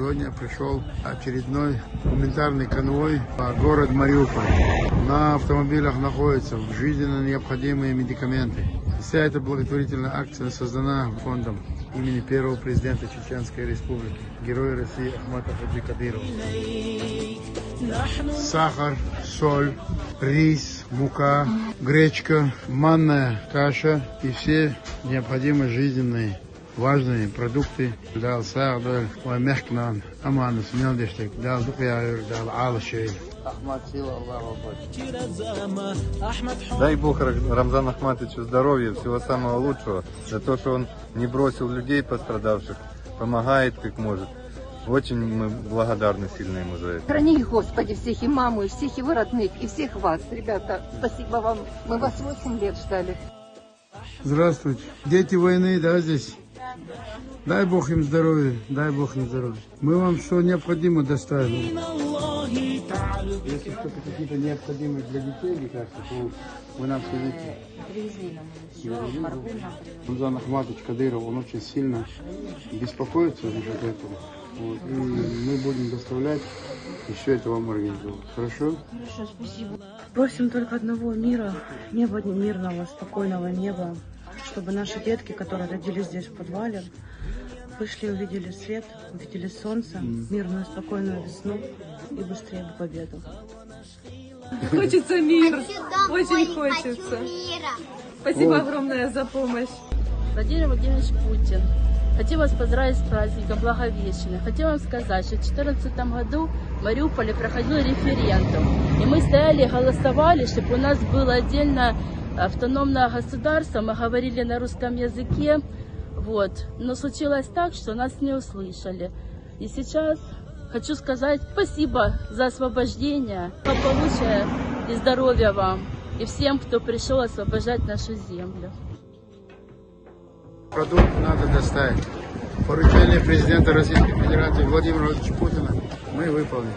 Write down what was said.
Сегодня пришел очередной гуманитарный конвой по городу Мариуполь. На автомобилях находятся жизненно необходимые медикаменты. Вся эта благотворительная акция создана фондом имени первого президента Чеченской Республики, героя России Ахмата Хаджи Кадырова. Сахар, соль, рис, мука, гречка, манная каша и все необходимые жизненные важные продукты дал сагдаль, вамехкнан, аманус, мелдештек, дал духяюр, дал алашей. Дай Бог Рамзану Ахматовичу здоровья, всего самого лучшего, за то, что он не бросил людей пострадавших, помогает как может. Очень мы благодарны сильно ему за это. Храни, Господи, всех и маму, и всех его родных, и всех вас, ребята. Спасибо вам. Мы вас 8 лет ждали. Здравствуйте. Дети войны, да, здесь? Дай Бог им здоровья, дай Бог им здоровья. Мы вам что необходимо доставим. Если что-то какие-то необходимые для детей лекарства, то вы нам скажите. Привезли нам еще. Рамзан Ахматович Кадыров, он очень сильно беспокоится насчет этого. Вот, и мы будем доставлять и все это вам организовать. Хорошо? Хорошо, спасибо. Просим только одного мира, неба мирного, спокойного неба, чтобы наши детки, которые родились здесь в подвале, вышли, увидели свет, увидели солнце, мирную, спокойную весну и быстрее бы победу. Хочется мира, очень хочется. Спасибо огромное за помощь. Владимир Владимирович Путин, хотим вас поздравить с праздником Благовещения. Хотим вам сказать, что в 2014 году в Мариуполе проходил референдум. И мы стояли и голосовали, чтобы у нас было отдельно автономное государство. Мы говорили на русском языке. Вот. Но случилось так, что нас не услышали. И сейчас хочу сказать спасибо за освобождение, благополучия и здоровья вам. И всем, кто пришел освобождать нашу землю. Продукты надо доставить. Поручение президента Российской Федерации Владимира Владимировича Путина мы выполним.